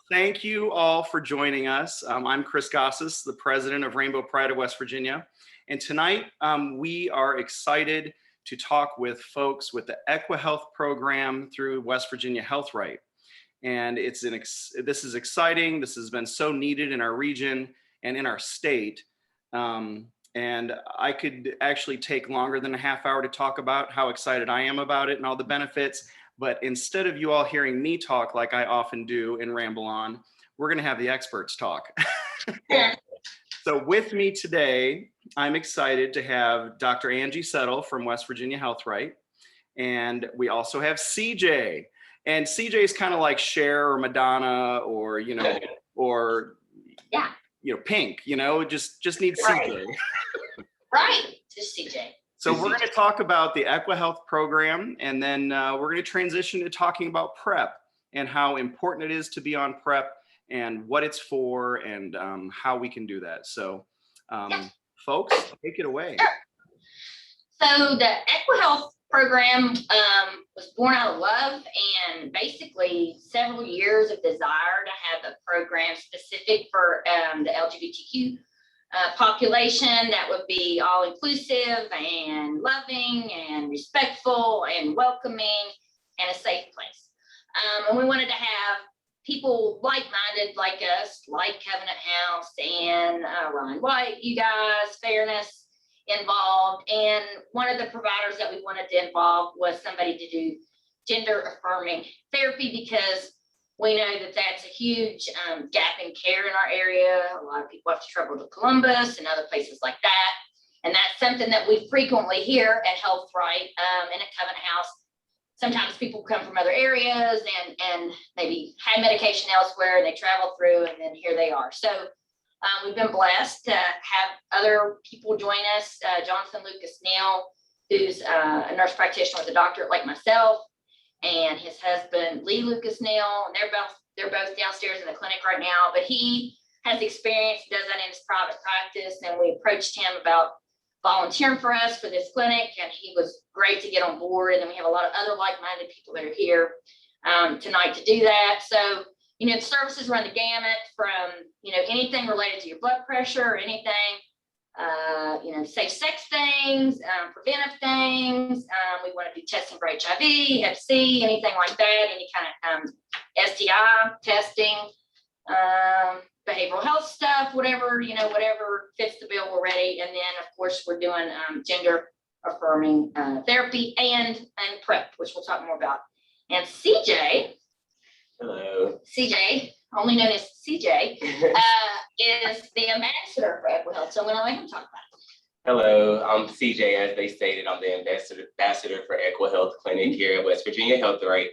Thank you all for joining us. I'm Chris Gossas, the president of Rainbow Pride of West Virginia. And tonight we are excited to talk with folks with the EquaHealth program through West Virginia Health Right. And this is exciting. This has been so needed in our region and in our state. And I could actually take longer than a half hour to talk about how excited I am about it and all the benefits. But instead of you all hearing me talk like I often do and ramble on, we're going to have the experts talk. So with me today, I'm excited to have Dr. Angie Settle from West Virginia Health Right. And we also have CJ. And CJ is kind of like Cher or Madonna or, Pink, just need CJ. Right, just CJ. So we're going to talk about the EquaHealth program, and then we're going to transition to talking about PrEP and how important it is to be on PrEP and what it's for and how we can do that. So folks, take it away. Sure. So the EquaHealth program was born out of love and basically several years of desire to have a program specific for the LGBTQ population that would be all inclusive and loving and respectful and welcoming and a safe place. And we wanted to have people like-minded like us, like Covenant House and Ryan White, you guys, Fairness involved. And one of the providers that we wanted to involve was somebody to do gender affirming therapy, because we know that that's a huge gap in care in our area. A lot of people have to travel to Columbus and other places like that. And that's something that we frequently hear at Health Right and at Covenant House. Sometimes people come from other areas and maybe had medication elsewhere and they travel through and then here they are. So we've been blessed to have other people join us. Jonathan Lucas Neal, who's a nurse practitioner with a doctorate like myself, and his husband Lee Lucas Neal, and they're both downstairs in the clinic right now, but he has experience, does that in his private practice, and we approached him about volunteering for us for this clinic, and he was great to get on board. And then we have a lot of other like-minded people that are here tonight to do that. So the services run the gamut from anything related to your blood pressure or anything, safe sex things, preventive things. We want to do testing for HIV, Hep C, anything like that, any kind of STI testing, behavioral health stuff, whatever fits the bill, we're ready. And then, of course, we're doing gender affirming therapy and PrEP, which we'll talk more about. And CJ, hello. CJ, only known as CJ, is the ambassador for EquaHealth. So I'm going to let him talk about it. Hello, I'm CJ. As they stated, I'm the ambassador for EquaHealth Clinic here at West Virginia Health Right.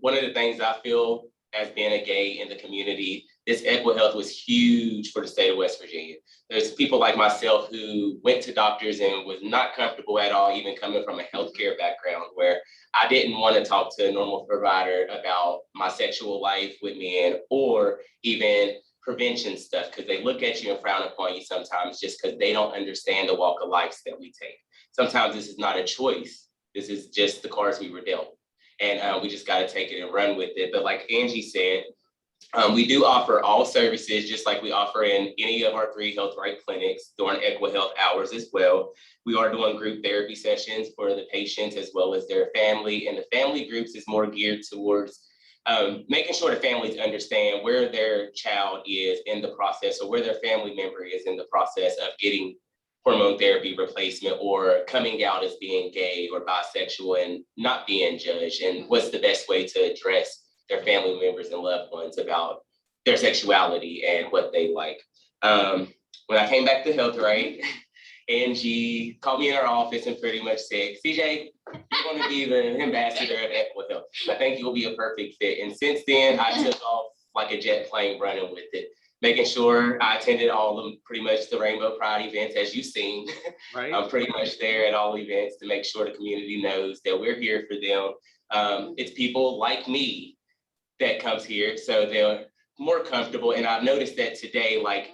One of the things I feel as being a gay in the community, this EquaHealth was huge for the state of West Virginia. There's people like myself who went to doctors and was not comfortable at all, even coming from a healthcare background, where I didn't want to talk to a normal provider about my sexual life with men or even prevention stuff, because they look at you and frown upon you sometimes just because they don't understand the walk of life that we take. Sometimes this is not a choice. This is just the cards we were dealt. And we just got to take it and run with it. But like Angie said, we do offer all services just like we offer in any of our 3 Health Right clinics during EquaHealth hours as well. We are doing group therapy sessions for the patients as well as their family. And the family groups is more geared towards making sure the families understand where their child is in the process or where their family member is in the process of getting hormone therapy replacement or coming out as being gay or bisexual and not being judged, and what's the best way to address their family members and loved ones about their sexuality and what they like. When I came back to Health Right, Angie called me in her office and pretty much said, CJ, you're going to be the ambassador of EquaHealth. I think you'll be a perfect fit. And since then, I took off like a jet plane running with it, making sure I attended all of them, pretty much the Rainbow Pride events, as you've seen. Right. I'm pretty much there at all events to make sure the community knows that we're here for them. It's people like me that comes here, so they're more comfortable. And I've noticed that today, like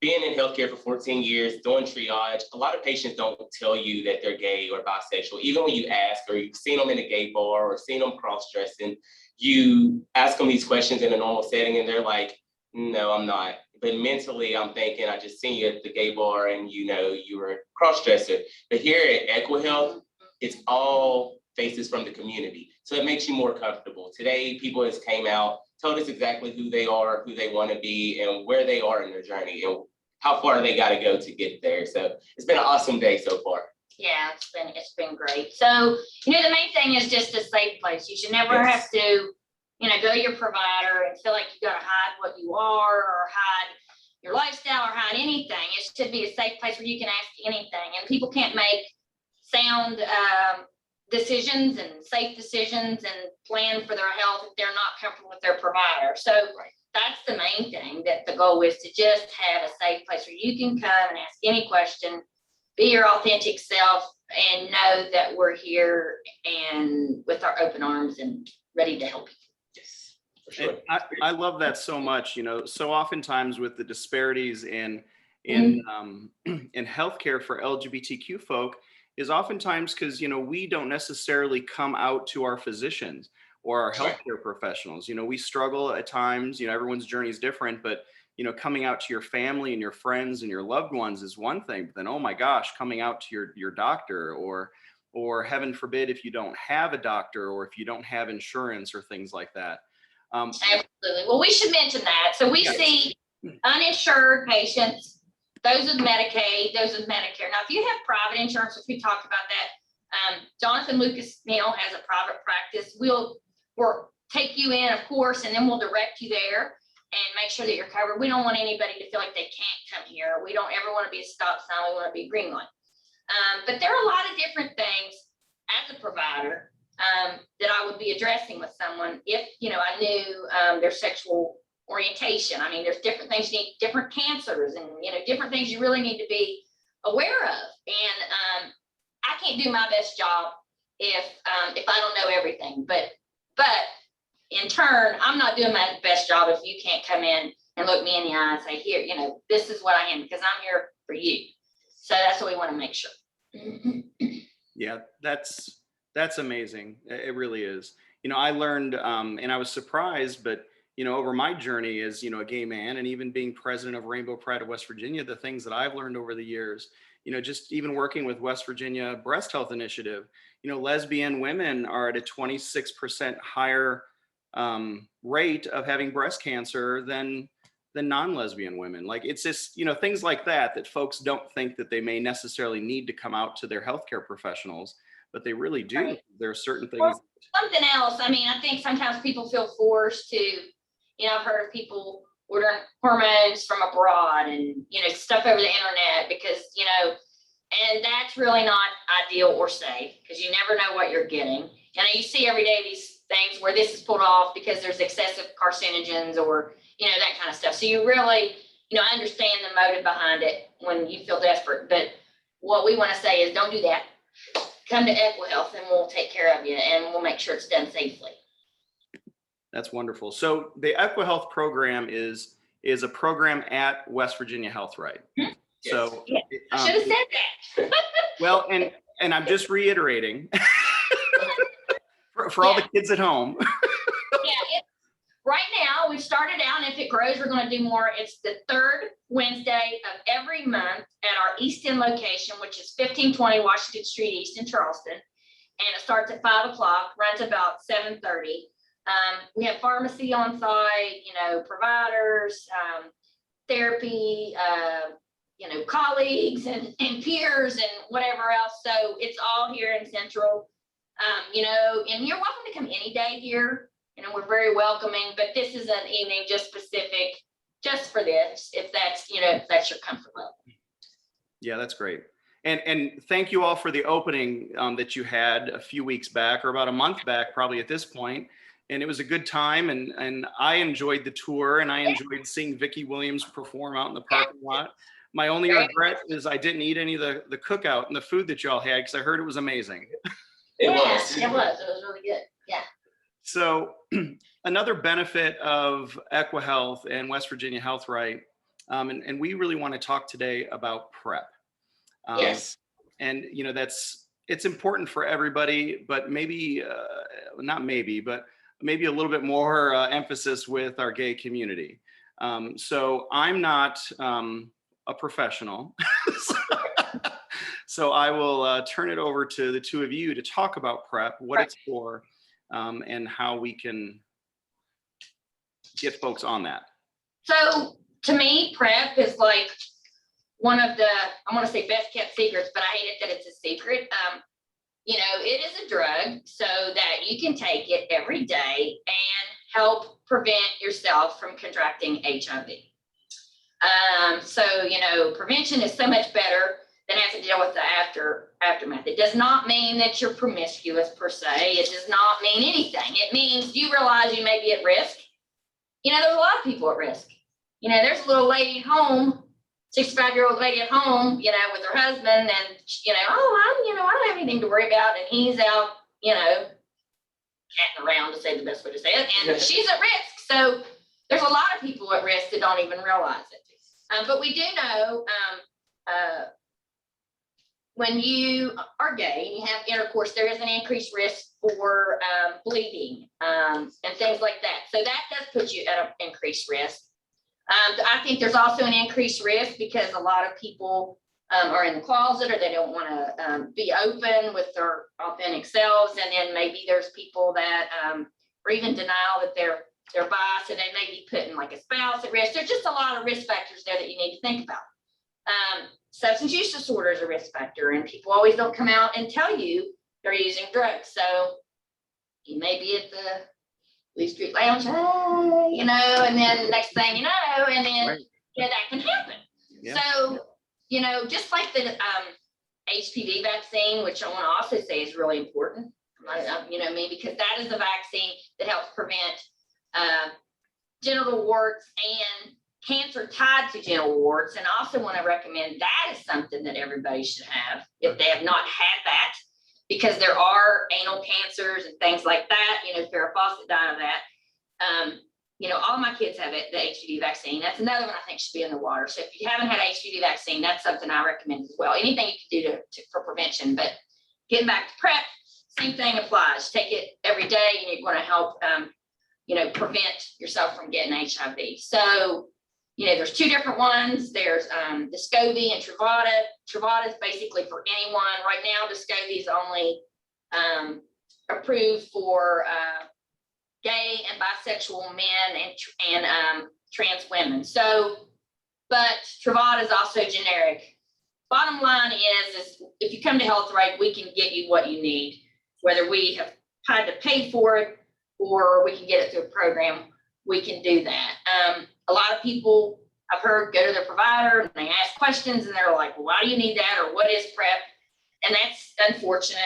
being in healthcare for 14 years, doing triage, a lot of patients don't tell you that they're gay or bisexual. Even when you ask or you've seen them in a gay bar or seen them cross-dressing, you ask them these questions in a normal setting and they're like, no, I'm not. But mentally, I'm thinking, I just seen you at the gay bar and you were a cross-dresser. But here at EquaHealth, it's all faces from the community. So it makes you more comfortable. Today, people has came out, told us exactly who they are, who they want to be, and where they are in their journey and how far they got to go to get there. So it's been an awesome day so far. Yeah, it's been great. So, the main thing is just a safe place. You should never have to, go to your provider and feel like you got to hide what you are or hide your lifestyle or hide anything. It should be a safe place where you can ask anything, and people can't make sound decisions and safe decisions and plan for their health if they're not comfortable with their provider. So that's the main thing, that the goal is to just have a safe place where you can come and ask any question, be your authentic self, and know that we're here and with our open arms and ready to help you. Yes, for sure. I love that so much. So oftentimes with the disparities in healthcare for LGBTQ folk is oftentimes because we don't necessarily come out to our physicians or our healthcare professionals. We struggle at times. Everyone's journey is different, but coming out to your family and your friends and your loved ones is one thing, but then, oh my gosh, coming out to your doctor or heaven forbid, if you don't have a doctor or if you don't have insurance or things like that. Absolutely. Well, we should mention that. So we see uninsured patients, those with Medicaid, those with Medicare. Now, if you have private insurance, which we talked about that, Jonathan Lucas Neal has a private practice. We'll take you in, of course, and then we'll direct you there and make sure that you're covered. We don't want anybody to feel like they can't come here. We don't ever want to be a stop sign. We want to be a green light. But there are a lot of different things as a provider that I would be addressing with someone if, I knew their sexual orientation. I mean, there's different things you need, different cancers and, different things you really need to be aware of. And I can't do my best job if I don't know everything, but in turn, I'm not doing my best job if you can't come in and look me in the eye and say, here, this is what I am, because I'm here for you. So that's what we want to make sure. Yeah, that's amazing. It really is. I learned, and I was surprised, but over my journey as a gay man, and even being president of Rainbow Pride of West Virginia, the things that I've learned over the years, just even working with West Virginia Breast Health Initiative, lesbian women are at a 26% higher rate of having breast cancer than non-lesbian women. Like, it's just, things like that folks don't think that they may necessarily need to come out to their healthcare professionals, but they really do. Right. There are certain things. Or something else. I mean, I think sometimes people feel forced to, I've heard of people ordering hormones from abroad and, stuff over the internet because, and that's really not ideal or safe because you never know what you're getting. And you see every day these things where this is pulled off because there's excessive carcinogens or, that kind of stuff. So you really, I understand the motive behind it when you feel desperate, but what we want to say is don't do that. Come to EquaHealth and we'll take care of you and we'll make sure it's done safely. That's wonderful. So the EquaHealth program is a program at West Virginia Health, right? Mm-hmm. So yeah. I should have said that. Well, and I'm just reiterating for all the kids at home. Right now, we've started out, and if it grows, we're going to do more. It's the third Wednesday of every month at our East End location, which is 1520 Washington Street East in Charleston. And it starts at 5 o'clock, runs about 7:30. We have pharmacy on site, providers, therapy, colleagues and peers and whatever else. So it's all here in Central, and you're welcome to come any day here. We're very welcoming, but this is an evening just specific, just for this, if that's your comfort level. Yeah, that's great. And thank you all for the opening that you had a few weeks back, or about a month back, probably at this point. And it was a good time, and I enjoyed the tour, and I enjoyed seeing Vicki Williams perform out in the parking lot. My only regret is I didn't eat any of the cookout and the food that y'all had, because I heard it was amazing. It was really good. Yeah. So another benefit of EquaHealth and West Virginia Health Right, and we really want to talk today about PrEP. Yes. And it's important for everybody, but maybe, not maybe, but maybe a little bit more emphasis with our gay community. So I'm not a professional. So I will turn it over to the two of you to talk about PrEP, what it's for, and how we can get folks on that. So to me, PrEP is like one of the, I want to say best kept secrets, but I hate it that it's a secret. You know, it is a drug so that you can take it every day and help prevent yourself from contracting HIV. So, you know, prevention is so much better than having to deal with the aftermath. It does not mean that you're promiscuous per se. It does not mean anything. It means you realize you may be at risk. You know, there's a lot of people at risk. You know, there's a little lady at home, 65-year-old lady at home, you know, with her husband, and you know, I don't have anything to worry about, and he's out, you know, catting around, to say the best way to say it, and she's at risk. So there's a lot of people at risk that don't even realize it. But we do know when you are gay and you have intercourse, there is an increased risk for bleeding and things like that. So that does put you at an increased risk. I think there's also an increased risk because a lot of people are in the closet, or they don't want to be open with their authentic selves. And then maybe there's people that or even denial that they're bi, so they may be putting like a spouse at risk. There's just a lot of risk factors there that you need to think about. Substance use disorder is a risk factor, and people always don't come out and tell you they're using drugs. So you may be at the Lee Street Lounge, you know, and then next thing you know, and then you know, that can happen. Yeah. So, you know, just like the HPV vaccine, which I want to also say is really important, you know, maybe because that is a vaccine that helps prevent genital warts and cancer tied to genital warts. And I also want to recommend that is something that everybody should have if they have not had that, because there are anal cancers and things like that. You know, Farrah Fawcett died of that. You know, all my kids have it, the HPV vaccine. That's another one I think should be in the water. So if you haven't had HPV vaccine, that's something I recommend as well. Anything you can do for prevention. But getting back to PrEP, same thing applies. Take it every day, and you're going to help, you know, prevent yourself from getting HIV. So, you know, there's two different ones. There's Descovy and Truvada. Truvada is basically for anyone. Right now, Descovy is only approved for gay and bisexual men and trans women. So, but Truvada is also generic. Bottom line is if you come to Health Right, we can get you what you need, whether we have had to pay for it or we can get it through a program. We can do that. A lot of people I've heard go to their provider and they ask questions and they're like, well, why do you need that? Or what is PrEP? And that's unfortunate.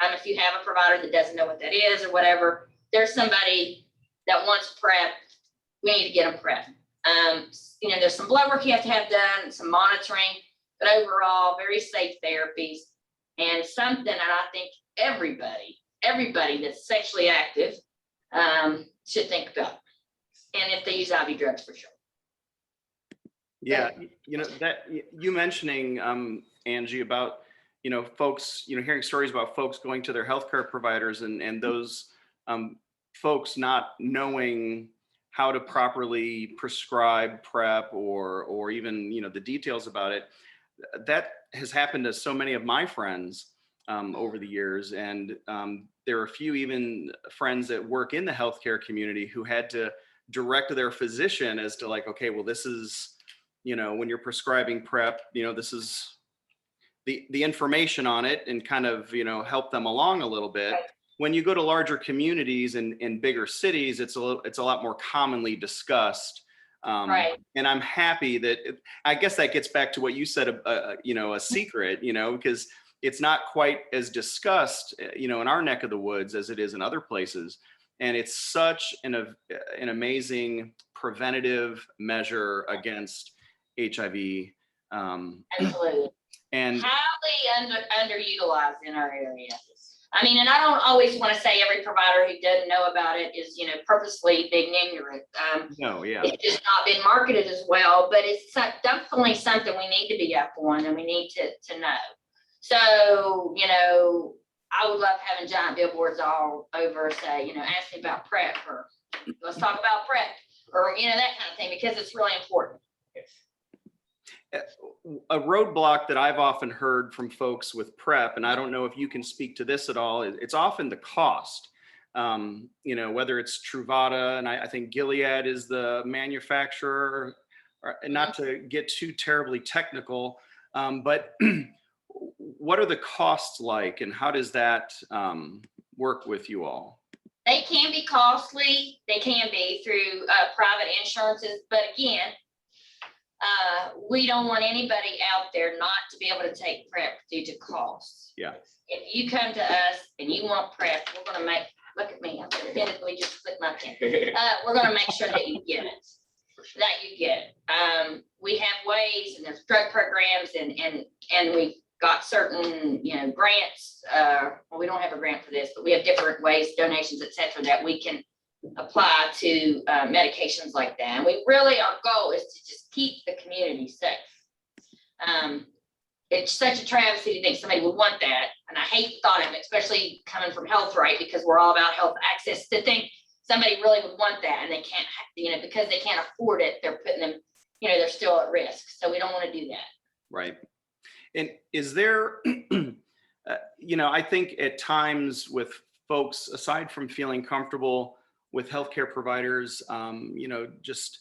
If you have a provider that doesn't know what that is or whatever, there's somebody that wants PrEP, we need to get them PrEP. You know, there's some blood work you have to have done, some monitoring, but overall very safe therapies, and something that I think everybody that's sexually active should think about. And if they use IV drugs, for sure. Yeah, you know, that you mentioning, Angie, about, you know, folks, you know, hearing stories about folks going to their healthcare providers and those folks not knowing how to properly prescribe PrEP or even, you know, the details about it. That has happened to so many of my friends over the years. And there are a few even friends that work in the healthcare community who had to direct their physician as to like, okay, well, this is, you know, when you're prescribing PrEP, you know, this is the information on it, and kind of, you know, help them along a little bit. When you go to larger communities and in bigger cities, it's a lot more commonly discussed. Right. And I'm happy that I guess that gets back to what you said, you know, a secret, you know, because it's not quite as discussed, you know, in our neck of the woods as it is in other places. And it's such an amazing preventative measure against HIV. Absolutely. And highly underutilized in our area. I mean, and I don't always want to say every provider who doesn't know about it is, you know, purposely being ignorant. No, yeah. It's just not been marketed as well, but it's definitely something we need to be up on and we need to know. So, you know, I would love having giant billboards all over, say, ask me about PrEP, or let's talk about PrEP, or, that kind of thing, because it's really important. A roadblock that I've often heard from folks with PrEP, and I don't know if you can speak to this at all, it's often the cost. Whether it's Truvada, and I think Gilead is the manufacturer, and not to get too terribly technical, but what are the costs like, and how does that work with you all? They can be costly. They can be through private insurances, but again, we don't want anybody out there not to be able to take PrEP due to costs. Yeah. If you come to us and you want PrEP, we're going to look at me, I'm repeatedly just click my pen. We're going to make sure that you get it. We have ways, and there's drug programs, and we've got certain, grants. Well, we don't have a grant for this, but we have different ways, donations, et cetera, that we can apply to medications like that. And our goal is to just keep the community safe. It's such a travesty to think somebody would want that. And I hate the thought of it, especially coming from health, right? Because we're all about health access, to think somebody really would want that and they can't, because they can't afford it, they're putting them, they're still at risk. So we don't want to do that. Right. And is there, I think at times with folks, aside from feeling comfortable with healthcare providers, just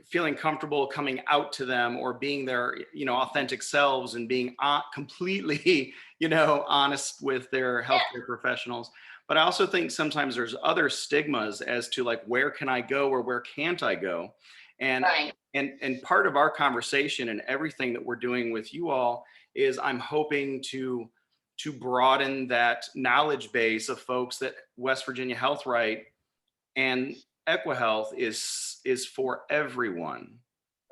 feeling comfortable coming out to them or being their, authentic selves and being completely, honest with their healthcare professionals. But I also think sometimes there's other stigmas as to like, where can I go or where can't I go? And, right. and part of our conversation and everything that we're doing with you all is I'm hoping to broaden that knowledge base of folks that West Virginia Health Right and EquaHealth is for everyone.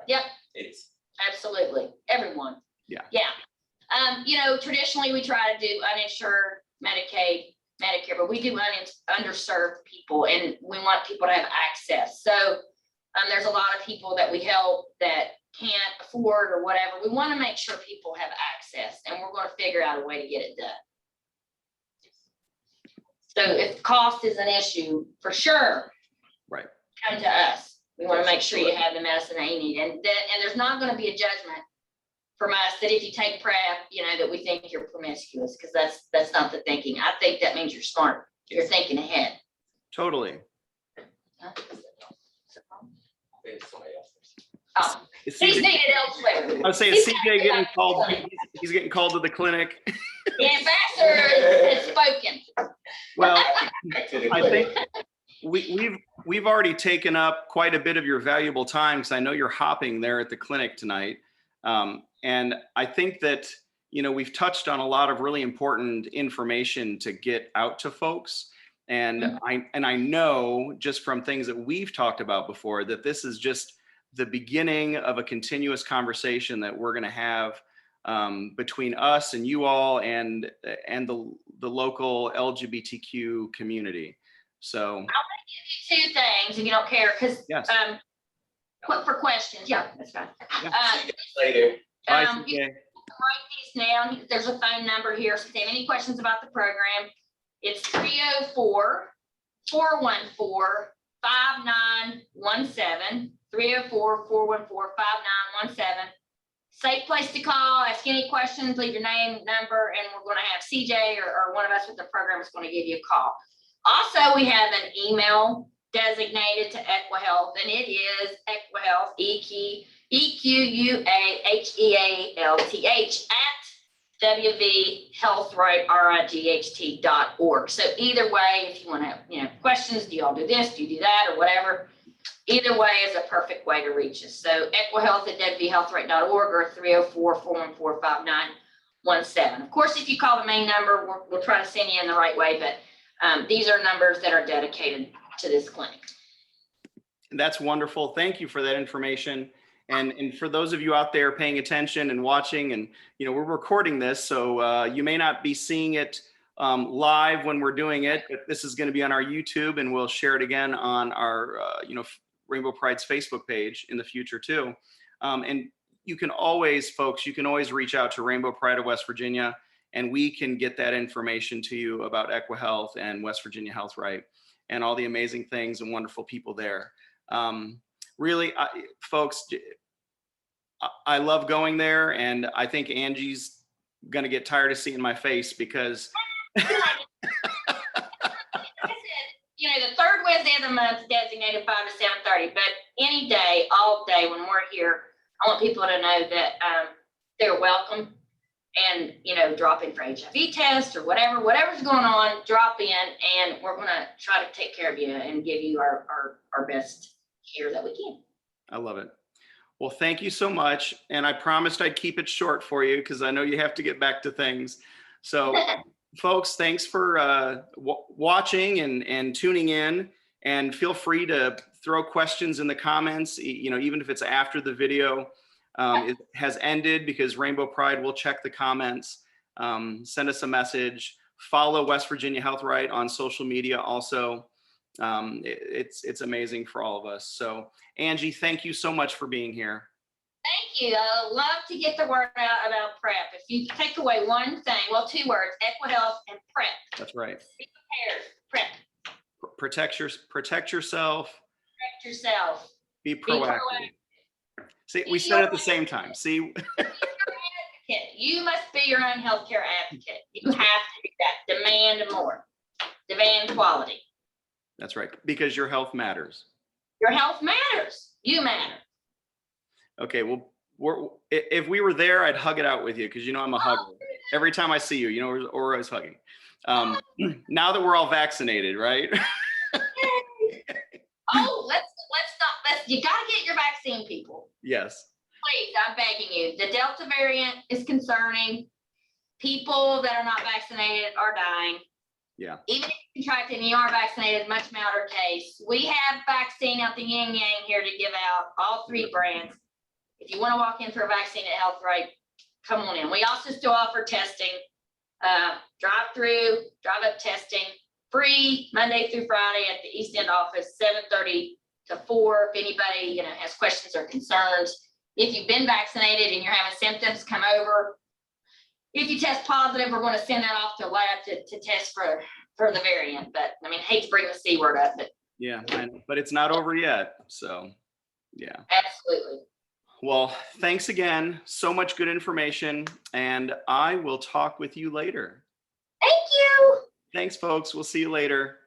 Yep. It's absolutely everyone. Yeah. Yeah. Traditionally we try to do uninsured, Medicaid, Medicare, but we do underserved people, and we want people to have access. So there's a lot of people that we help that can't afford or whatever. We want to make sure people have access, and we're going to figure out a way to get it done. So if cost is an issue, for sure, right, come to us. We want to make sure you have the medicine that you need, and there's not going to be a judgment from us that if you take PrEP, that we think you're promiscuous, because that's not the thinking. I think that means you're smart. You're thinking ahead. Totally. Oh, he's needed elsewhere. I was saying, CJ getting called. He's getting called to the clinic. The ambassador has spoken. Well, I think we've already taken up quite a bit of your valuable time, because I know you're hopping there at the clinic tonight. And I think that, we've touched on a lot of really important information to get out to folks. And I know just from things that we've talked about before, that this is just the beginning of a continuous conversation that we're going to have between us and you all and the local LGBTQ community. So I'll give you two things if you don't care, because yes. For questions. Yeah, that's fine. Yeah. Later. You can write these down. There's a phone number here. So if you have any questions about the program, it's 304-414-5917, 304-414-5917. Safe place to call, ask any questions, leave your name, number, and we're going to have CJ or one of us with the program is going to give you a call. Also, we have an email designated to EquaHealth, and it is EquaHealth, EquaHealth at wvhealthright.org. So either way, if you want to have questions, do y'all do this, do you do that, or whatever, either way is a perfect way to reach us. So EquaHealth at wvhealthright.org or 304-414-5917. Of course, if you call the main number, we'll try to send you in the right way, but these are numbers that are dedicated to this clinic. That's wonderful. Thank you for that information. And for those of you out there paying attention and watching, and we're recording this, so you may not be seeing it live when we're doing it, but this is going to be on our YouTube, and we'll share it again on our Rainbow Pride's Facebook page in the future too. And you can always, folks, reach out to Rainbow Pride of West Virginia and we can get that information to you about EquaHealth and West Virginia Health Right and all the amazing things and wonderful people there. Really, folks, I love going there, and I think Angie's going to get tired of seeing my face because you know, the third Wednesday of the month is designated 5 to 7:30, but any day, all day when we're here, I want people to know that they're welcome, and, you know, drop in for HIV test or whatever's going on, drop in, and we're going to try to take care of you and give you our best care that we can. I love it. Well, thank you so much. And I promised I'd keep it short for you because I know you have to get back to things. So folks, thanks for watching and tuning in, and feel free to throw questions in the comments, you know, even if it's after the video it has ended, because Rainbow Pride will check the comments. Send us a message. Follow West Virginia Health Right on social media also. It's amazing for all of us. So Angie, thank you so much for being here. Thank you. I love to get the word out about PrEP. If you take away one thing, well, 2 words, EquaHealth and PrEP. That's right. Be prepared. PrEP. Protect yourself. Protect yourself. Be proactive. See, we said it at the same time. See, you must be your own healthcare advocate. You have to do that. Demand more. Demand quality. that's right, because your health matters. Your health matters. You matter. Okay, well, if we were there, I'd hug it out with you, because you know I'm a hugger. Every time I see you, you know, we're always hugging. Now that we're all vaccinated, right? Oh, you got to get your vaccine, people. Yes. Please, I'm begging you. The Delta variant is concerning. People that are not vaccinated are dying. Yeah. Even if you contract and you are vaccinated, much milder case. We have vaccine out the yin yang here to give out, all 3 brands. If you want to walk in for a vaccine at Health Right, come on in. We also still offer testing, drive-through, drive-up testing, free Monday through Friday at the East End office, 7:30 to 4. If anybody, you know, has questions or concerns. If you've been vaccinated and you're having symptoms, come over. If you test positive, we're going to send that off to a lab to test for the variant. But I mean, I hate to bring the C word up, but Yeah, I know, but it's not over yet. So, yeah. absolutely. Well, thanks again. So much good information, and I will talk with you later. Thank you. Thanks, folks. We'll see you later.